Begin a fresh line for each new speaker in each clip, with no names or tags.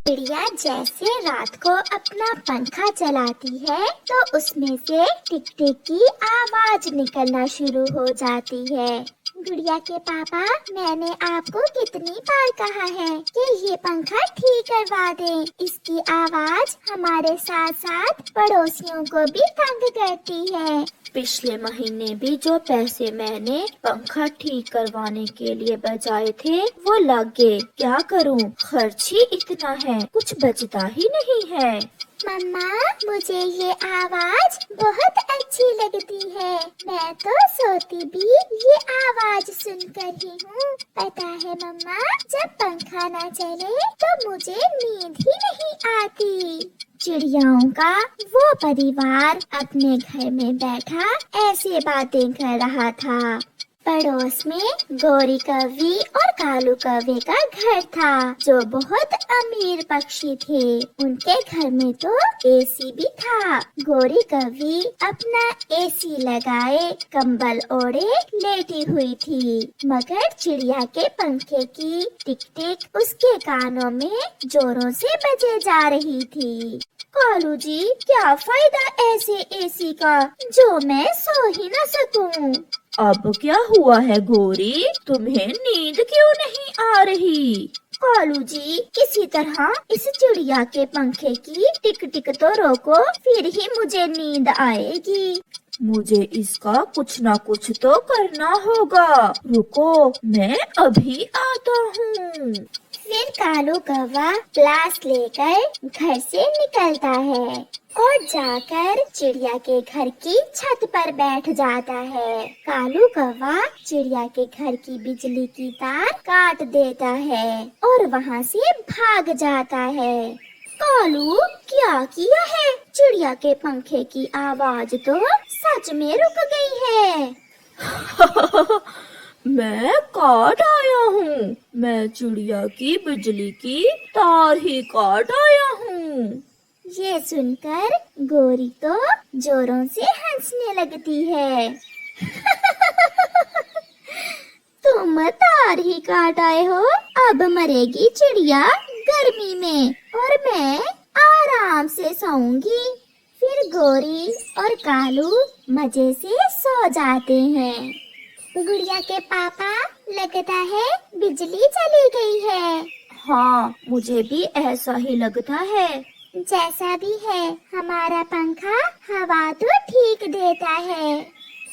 चिड़िया जैसे रात को अपना पंखा चलाती है तो उसमें से टिक टिक की आवाज निकलना शुरू हो जाती है। गुड़िया के पापा, मैंने आपको कितनी बार कहा है कि ये पंखा ठीक करवा दें। इसकी आवाज हमारे साथ साथ पड़ोसियों को भी तंग करती है।
पिछले महीने भी जो पैसे मैंने पंखा ठीक करवाने के लिए बचाए थे वो लग गए। क्या करूं? खर्च ही इतना है, कुछ बचता ही नहीं है।
मम्मा, मुझे ये आवाज बहुत अच्छी लगती है। मैं तो सोती भी ये आवाज सुनकर ही हूँ। पता है मम्मा, जब पंखा ना चले तो मुझे नींद ही नहीं आती। चिड़ियाओं का वो परिवार अपने घर में बैठा ऐसे बातें कर रहा था। पड़ोस में गोरी कौवी और कालू कौवे का घर था, जो बहुत अमीर पक्षी थे। उनके घर में तो एसी भी था। गोरी कौवी अपना एसी लगाए कंबल ओढ़े लेटी हुई थी, मगर चिड़िया के पंखे की टिक टिक उसके कानों में जोरों से बजे जा रही थी। कालू जी, क्या फायदा ऐसे एसी का जो मैं सो ही न सकूं।
अब क्या हुआ है गोरी, तुम्हें नींद क्यों नहीं आ रही?
कालू जी, किसी तरह इस चिड़िया के पंखे की टिक टिक तो रोको, फिर ही मुझे नींद आएगी।
मुझे इसका कुछ ना कुछ तो करना होगा। रुको, मैं अभी आता हूँ।
फिर कालू कौवा प्लास लेकर घर से निकलता है और जाकर चिड़िया के घर की छत पर बैठ जाता है। कालू कौवा चिड़िया के घर की बिजली की तार काट देता है और वहाँ से भाग जाता है। कालू, क्या किया है? चिड़िया के पंखे की आवाज तो सच में रुक गई है।
मैं काट आया हूँ। मैं चिड़िया की बिजली की तार ही काट आया हूँ।
ये सुनकर गोरी तो जोरों से हंसने लगती है। तुम तार ही काट आए हो, अब मरेगी चिड़िया गर्मी में और मैं आराम से सोऊंगी। फिर गोरी और कालू मजे से सो जाते हैं। गुड़िया के पापा, लगता है बिजली चली गई है।
हाँ, मुझे भी ऐसा ही लगता है।
जैसा भी है, हमारा पंखा हवा तो ठीक देता है।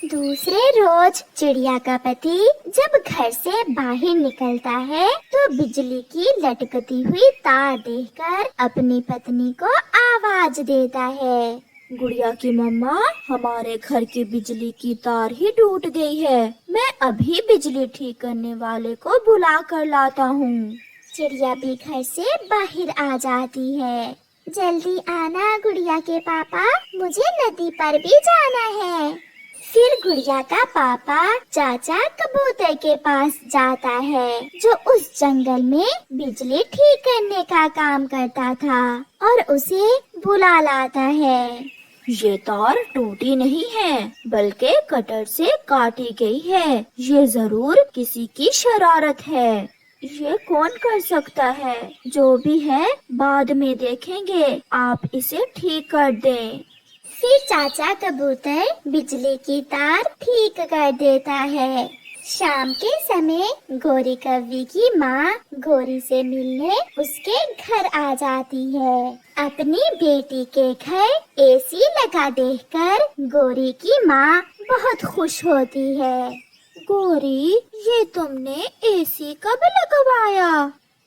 दूसरे रोज चिड़िया का पति जब घर से बाहर निकलता है तो बिजली की लटकती हुई तार देखकर अपनी पत्नी को आवाज देता है।
गुड़िया की मम्मा, हमारे घर की बिजली की तार ही टूट गई है। मैं अभी बिजली ठीक करने वाले को बुला कर लाता हूँ।
चिड़िया भी घर से बाहर आ जाती है। जल्दी आना गुड़िया के पापा, मुझे नदी पर भी जाना है। फिर गुड़िया का पापा चाचा कबूतर के पास जाता है, जो उस जंगल में बिजली ठीक करने का काम करता था, और उसे बुला लाता है।
ये तार टूटी नहीं है, बल्कि कटर से काटी गई है। ये जरूर किसी की शरारत है। ये कौन कर सकता है? जो भी है, बाद में देखेंगे। आप इसे ठीक कर दें।
फिर चाचा कबूतर बिजली की तार ठीक कर देता है। शाम के समय गोरी कौवी की माँ गोरी से मिलने उसके घर आ जाती है। अपनी बेटी के घर एसी लगा देखकर गोरी की माँ बहुत खुश होती है।
गोरी, ये तुमने एसी कब लगवाया?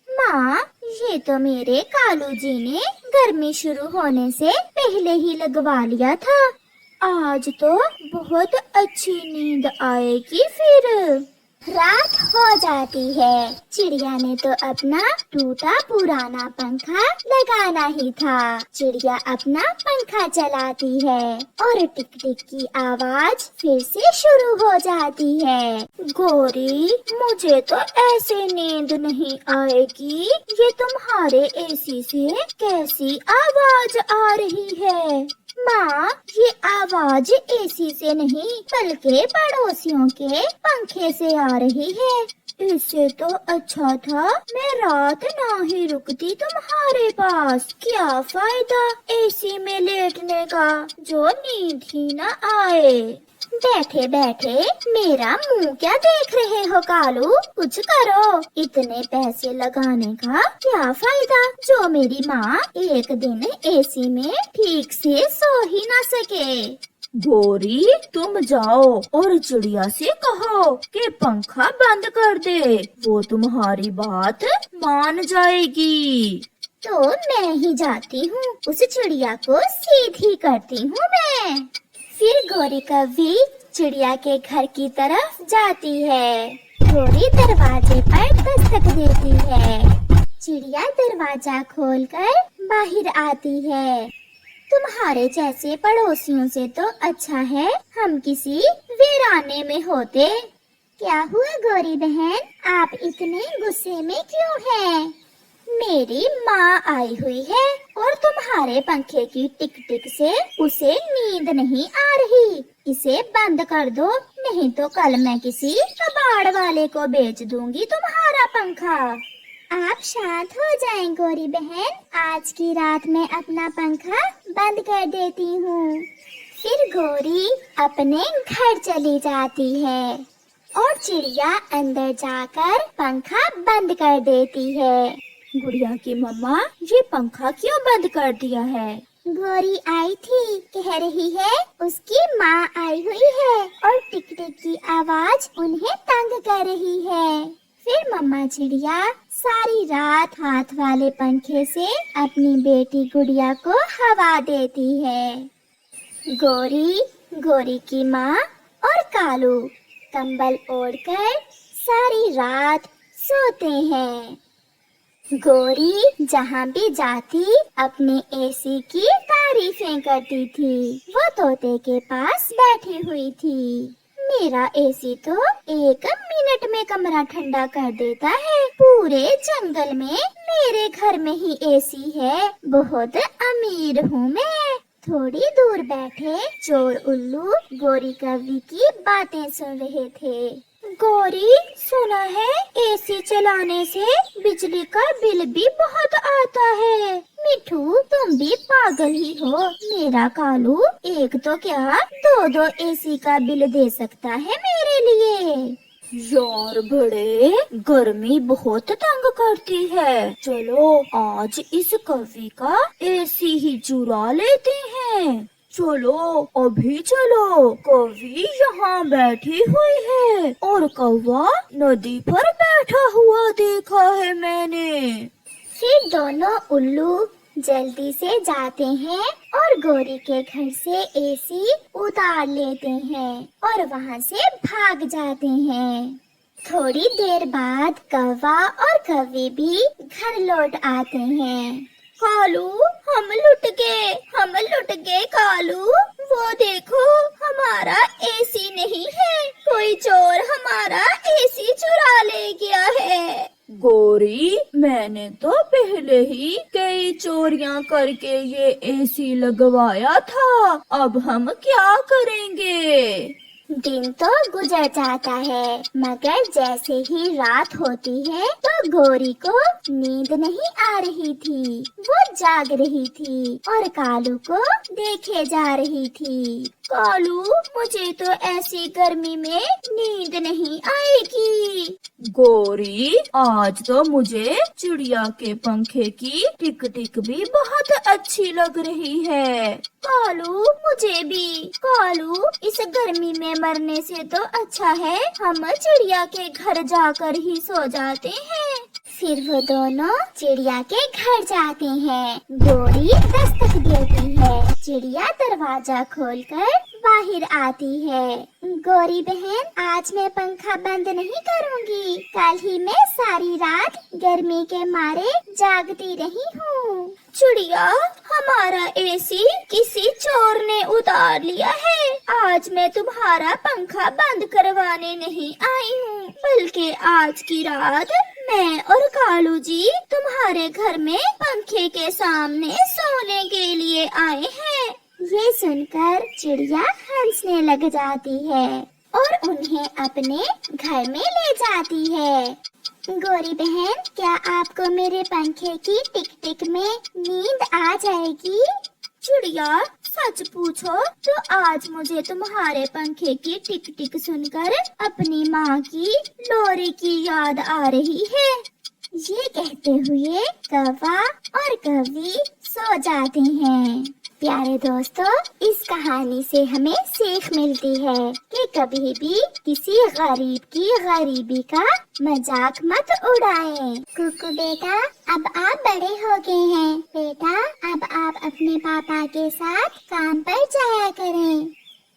माँ, ये तो मेरे कालू जी ने गर्मी शुरू होने से पहले ही लगवा लिया था।
आज तो बहुत अच्छी नींद आएगी। फिर
रात हो जाती है। चिड़िया ने तो अपना टूटा पुराना पंखा लगाना ही था। चिड़िया अपना पंखा चलाती है और टिक टिक की आवाज फिर से शुरू हो जाती है।
गोरी, मुझे तो ऐसे नींद नहीं आएगी। ये तुम्हारे एसी से कैसी आवाज आ रही है?
माँ, ये आवाज एसी से नहीं बल्कि पड़ोसियों के पंखे से आ रही है।
इससे तो अच्छा था मैं रात ना ही रुकती तुम्हारे पास। क्या फायदा एसी में लेटने का जो नींद ही न आए।
बैठे बैठे मेरा मुंह क्या देख रहे हो कालू, कुछ करो। इतने पैसे लगाने का क्या फायदा जो मेरी माँ एक दिन एसी में ठीक से सो ही ना सके।
गौरी तुम जाओ और चिड़िया से कहो कि पंखा बंद कर दे, वो तुम्हारी बात मान जाएगी।
तो मैं ही जाती हूँ, उस चिड़िया को सीधी करती हूँ मैं। फिर गौरी कव्वी चिड़िया के घर की तरफ जाती है। गौरी दरवाजे पर दस्तक देती है। चिड़िया दरवाजा खोलकर बाहर आती है। तुम्हारे जैसे पड़ोसियों से तो अच्छा है हम किसी वीराने में होते। क्या हुआ गौरी बहन, आप इतने गुस्से में क्यों हैं? मेरी माँ आई हुई है और तुम्हारे पंखे की टिक टिक से उसे नींद नहीं आ रही। इसे बंद कर दो, नहीं तो कल मैं किसी कबाड़ वाले को बेच दूंगी तुम्हारा पंखा। आप शांत हो जाएं गौरी बहन, आज की रात मैं अपना पंखा बंद कर देती हूँ। फिर गौरी अपने घर चली जाती है और चिड़िया अंदर जाकर पंखा बंद कर देती है।
गुड़िया की मम्मा ये पंखा क्यों बंद कर दिया है?
गौरी आई थी, कह रही है उसकी माँ आई हुई है और टिक टिक की आवाज उन्हें तंग कर रही है। फिर मम्मा चिड़िया सारी रात हाथ वाले पंखे से अपनी बेटी गुड़िया को हवा देती है। गौरी, गौरी की माँ और कालू कंबल ओढ़कर सारी रात सोते हैं। गौरी जहाँ भी जाती अपने एसी की तारीफें करती थी। वो तोते के पास बैठी हुई थी। मेरा एसी तो 1 मिनट में कमरा ठंडा कर देता है। पूरे जंगल में मेरे घर में ही एसी है। बहुत अमीर हूँ मैं। थोड़ी दूर बैठे चोर उल्लू गौरी कव्वी की बातें सुन रहे थे। गौरी, सुना है एसी चलाने से बिजली का बिल भी बहुत आता है। मिठू, तुम भी पागल ही हो। मेरा कालू एक तो क्या 2-2 एसी का बिल दे सकता है मेरे लिए।
यार बड़े, गर्मी बहुत तंग करती है। चलो आज इस कव्वी का एसी ही चुरा लेते हैं। चलो अभी चलो। कव्वी यहाँ बैठी हुई है और कौवा नदी पर बैठा हुआ देखा है मैंने।
फिर दोनों उल्लू जल्दी से जाते हैं और गौरी के घर से एसी उतार लेते हैं और वहाँ से भाग जाते हैं। थोड़ी देर बाद कौवा और कव्वी भी घर लौट आते हैं।
कालू, हम लुट गए कालू। वो देखो हमारा एसी नहीं है, कोई चोर हमारा एसी चुरा ले गया है। गौरी, मैंने तो पहले ही कई चोरियां करके ये एसी लगवाया था, अब हम क्या करेंगे?
दिन तो गुजर जाता है मगर जैसे ही रात होती है तो गौरी को नींद नहीं आ रही थी। वो जाग रही थी और कालू को देखे जा रही थी।
कालू, मुझे तो ऐसी गर्मी में नींद नहीं आएगी। गौरी, आज तो मुझे चिड़िया के पंखे की टिक टिक भी बहुत अच्छी लग रही है। कालू, मुझे भी। कालू, इस गर्मी में मरने से तो अच्छा है हम चिड़िया के घर जाकर ही सो जाते हैं।
फिर वो दोनों चिड़िया के घर जाते हैं। गौरी दस्तक देती है। चिड़िया दरवाजा खोलकर बाहर आती है। गौरी बहन, आज मैं पंखा बंद नहीं करूँगी। कल ही मैं सारी रात गर्मी के मारे जागती रही हूँ।
चिड़िया, हमारा एसी किसी चोर ने उतार लिया है। आज मैं तुम्हारा पंखा बंद करवाने नहीं आई हूँ, बल्कि आज की रात मैं और कालू जी तुम्हारे घर में पंखे के सामने सोने के लिए आए हैं।
ये सुनकर चिड़िया हंसने लग जाती है। और उन्हें अपने घर में ले जाती है। गोरी बहन, क्या आपको मेरे पंखे की टिक टिक में नींद आ जाएगी?
चिड़िया, सच पूछो तो आज मुझे तुम्हारे पंखे की टिक टिक सुनकर अपनी माँ की लोरी की याद आ रही है।
ये कहते हुए कौवा और कौवी सो जाते हैं। प्यारे दोस्तों, इस कहानी से हमें सीख मिलती है कि कभी भी किसी गरीब की गरीबी का मजाक मत उड़ाएं। कुकू बेटा, अब आप बड़े हो गए हैं। बेटा, अब आप अपने पापा के साथ काम पर जाया करें।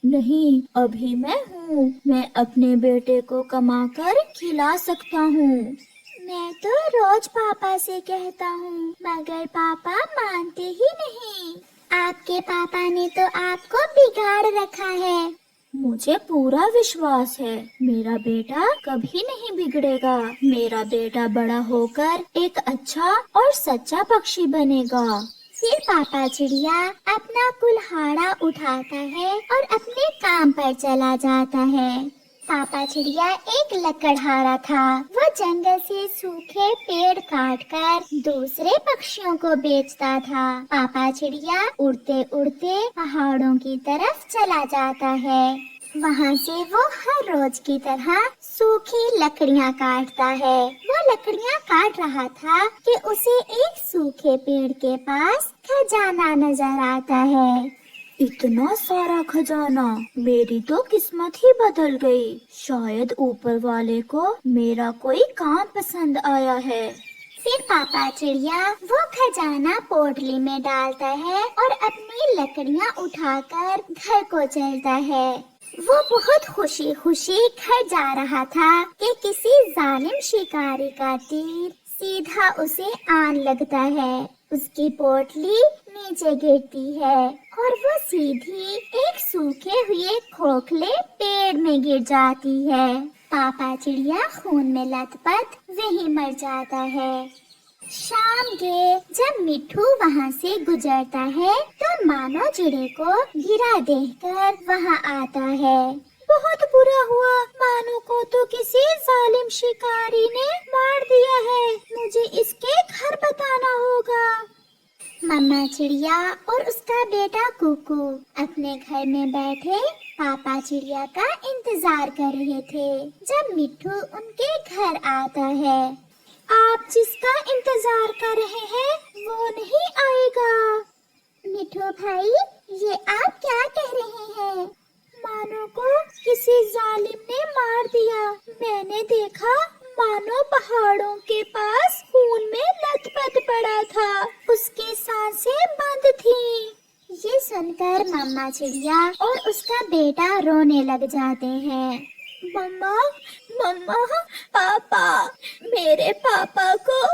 नहीं, अभी मैं अपने बेटे को कमाकर खिला सकता हूँ।
मैं तो रोज पापा से कहता हूँ, मगर पापा मानते ही नहीं। आपके पापा ने तो आपको बिगाड़ रखा है।
मुझे पूरा विश्वास है, मेरा बेटा कभी नहीं बिगड़ेगा। मेरा बेटा बड़ा होकर एक अच्छा और सच्चा पक्षी बनेगा।
फिर पापा चिड़िया अपना कुल्हाड़ा उठाता है और अपने काम पर चला जाता है। पापा चिड़िया एक लकड़हारा था। वो जंगल से सूखे पेड़ काटकर दूसरे पक्षियों को बेचता था। पापा चिड़िया उड़ते उड़ते पहाड़ों की तरफ चला जाता है। वहाँ से वो हर रोज की तरह सूखी लकड़ियाँ काटता है। वो लकड़ियाँ काट रहा था कि उसे एक सूखे पेड़ के पास खजाना नजर आता है।
इतना सारा खजाना, मेरी तो किस्मत ही बदल गई। शायद ऊपर वाले को मेरा कोई काम पसंद आया है।
फिर पापा चिड़िया वो खजाना पोटली में डालता है और अपनी लकड़ियाँ उठाकर घर को चलता है। वो बहुत खुशी खुशी घर जा रहा था कि किसी जालिम शिकारी का तीर सीधा उसे आन लगता है। उसकी पोटली नीचे गिरती है और वो सीधी एक सूखे हुए खोखले पेड़ में गिर जाती है। पापा चिड़िया खून में लथपथ वहीं मर जाता है। शाम के जब मिट्ठू वहाँ से गुजरता है तो मानो चिड़े को गिरा देखकर वहाँ आता है।
बहुत बुरा हुआ, मानो को तो किसी जालिम शिकारी ने मार दिया है। मुझे इसके घर बताना होगा।
मम्मा चिड़िया और उसका बेटा कुकू अपने घर में बैठे पापा चिड़िया का इंतजार कर रहे थे जब मिट्ठू उनके घर आता है।
आप जिसका इंतजार कर रहे हैं वो नहीं आएगा।
मिट्ठू भाई, ये आप क्या कह रहे हैं?
मानो को किसी जालिम ने मार दिया। मैंने देखा मानो पहाड़ों के पास खून में लथपथ पड़ा था। उसकी सांसें बंद थीं।
ये सुनकर मम्मा चिड़िया और उसका बेटा रोने लग जाते हैं।
मम्मा, मम्मा, पापा, मेरे पापा को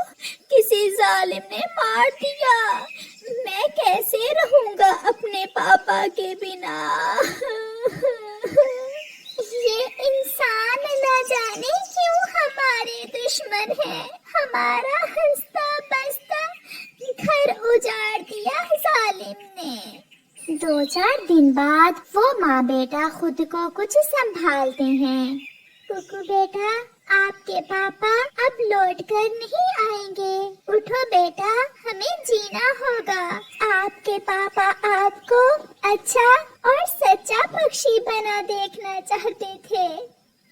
किसी जालिम ने मार दिया। मैं कैसे रहूंगा अपने पापा के बिना?
ये इंसान न जाने क्यों हमारे दुश्मन है। हमारा हंसता बसता घर उजाड़ दिया जालिम ने। 2-4 दिन बाद वो माँ बेटा खुद को कुछ संभालते हैं। कुकू बेटा, आपके पापा अब लौट कर नहीं आएंगे। उठो बेटा, हमें जीना होगा। आपके पापा आपको अच्छा और सच्चा पक्षी बना देखना चाहते थे।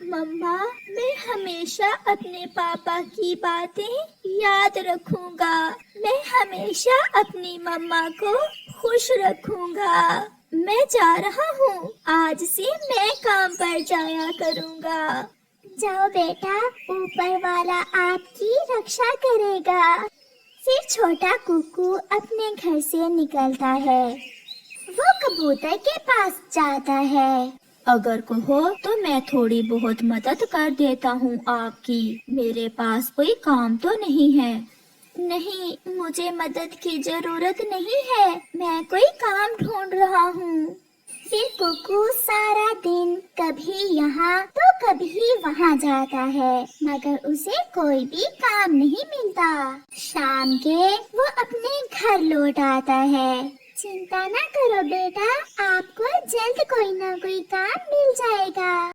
मम्मा, मैं हमेशा अपने पापा की बातें याद रखूंगा। मैं हमेशा अपनी मम्मा को खुश रखूंगा। मैं जा रहा हूँ। आज से मैं काम पर जाया करूँगा।
जाओ बेटा, ऊपर वाला आपकी रक्षा करेगा। फिर छोटा कुकू अपने घर से निकलता है। वो कबूतर के पास जाता है।
अगर कहो तो मैं थोड़ी बहुत मदद कर देता हूँ आपकी। मेरे पास कोई काम तो नहीं है।
नहीं, मुझे मदद की जरूरत नहीं है। मैं कोई काम ढूंढ रहा हूँ। फिर कुकू सारा दिन कभी यहाँ तो कभी वहाँ जाता है, मगर उसे कोई भी काम नहीं मिलता। शाम के वो अपने घर लौट आता है। चिंता न करो बेटा, आपको जल्द कोई ना कोई काम मिल जाएगा।